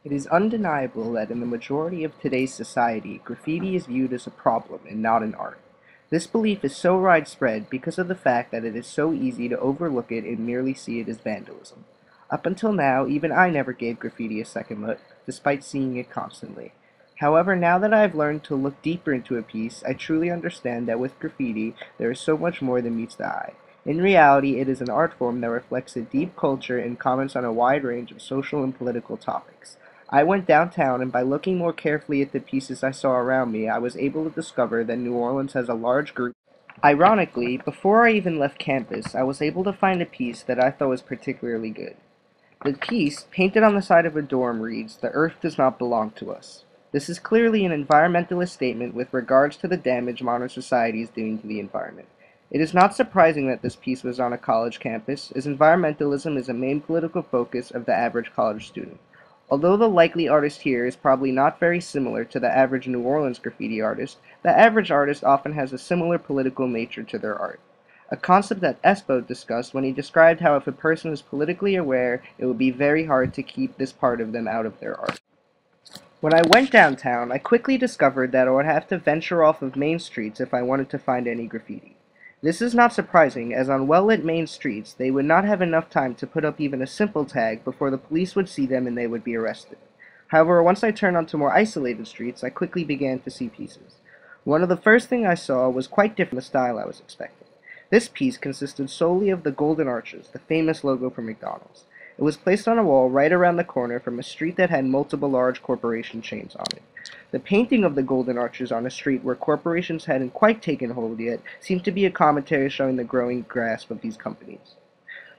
It is undeniable that in the majority of today's society, graffiti is viewed as a problem and not an art. This belief is so widespread because of the fact that it is so easy to overlook it and merely see it as vandalism. Up until now, even I never gave graffiti a second look, despite seeing it constantly. However, now that I have learned to look deeper into a piece, I truly understand that with graffiti, there is so much more than meets the eye. In reality, it is an art form that reflects a deep culture and comments on a wide range of social and political topics. I went downtown, and by looking more carefully at the pieces I saw around me, I was able to discover that New Orleans has a large group. Ironically, before I even left campus, I was able to find a piece that I thought was particularly good. The piece, painted on the side of a dorm, reads, "The earth does not belong to us." This is clearly an environmentalist statement with regards to the damage modern society is doing to the environment. It is not surprising that this piece was on a college campus, as environmentalism is a main political focus of the average college student. Although the likely artist here is probably not very similar to the average New Orleans graffiti artist, the average artist often has a similar political nature to their art. A concept that Espo discussed when he described how if a person is politically aware, it would be very hard to keep this part of them out of their art. When I went downtown, I quickly discovered that I would have to venture off of main streets if I wanted to find any graffiti. This is not surprising, as on well-lit main streets, they would not have enough time to put up even a simple tag before the police would see them and they would be arrested. However, once I turned onto more isolated streets, I quickly began to see pieces. One of the first things I saw was quite different from the style I was expecting. This piece consisted solely of the golden arches, the famous logo for McDonald's. It was placed on a wall right around the corner from a street that had multiple large corporation chains on it. The painting of the golden arches on a street where corporations hadn't quite taken hold yet seemed to be a commentary showing the growing grasp of these companies.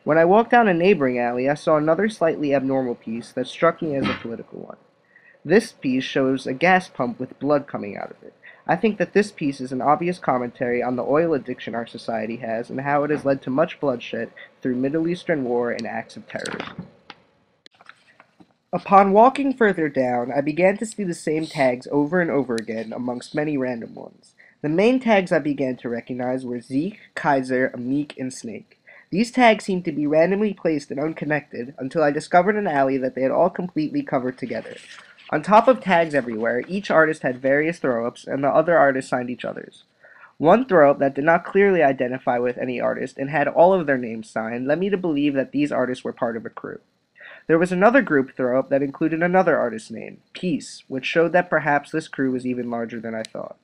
When I walked down a neighboring alley, I saw another slightly abnormal piece that struck me as a political one. This piece shows a gas pump with blood coming out of it. I think that this piece is an obvious commentary on the oil addiction our society has and how it has led to much bloodshed through Middle Eastern war and acts of terrorism. Upon walking further down, I began to see the same tags over and over again amongst many random ones. The main tags I began to recognize were Zeke, Kaiser, Amik, and Snake. These tags seemed to be randomly placed and unconnected until I discovered an alley that they had all completely covered together. On top of tags everywhere, each artist had various throw-ups, and the other artists signed each other's. One throw-up that did not clearly identify with any artist and had all of their names signed led me to believe that these artists were part of a crew. There was another group throw-up that included another artist's name, Peace, which showed that perhaps this crew was even larger than I thought.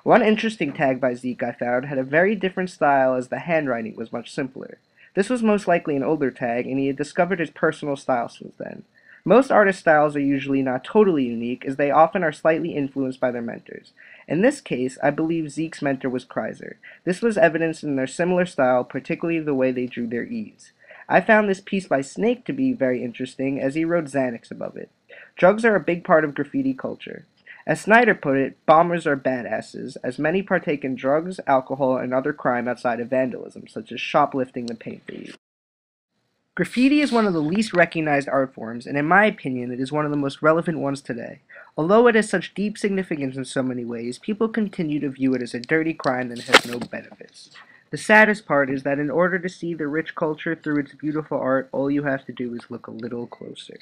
One interesting tag by Zeke I found had a very different style as the handwriting was much simpler. This was most likely an older tag, and he had discovered his personal style since then. Most artist styles are usually not totally unique, as they often are slightly influenced by their mentors. In this case, I believe Zeke's mentor was Kreiser. This was evidenced in their similar style, particularly the way they drew their E's. I found this piece by Snake to be very interesting, as he wrote Xanax above it. Drugs are a big part of graffiti culture. As Snyder put it, bombers are badasses, as many partake in drugs, alcohol, and other crime outside of vandalism, such as shoplifting the paint they use. Graffiti is one of the least recognized art forms, and in my opinion, it is one of the most relevant ones today. Although it has such deep significance in so many ways, people continue to view it as a dirty crime that has no benefits. The saddest part is that in order to see the rich culture through its beautiful art, all you have to do is look a little closer.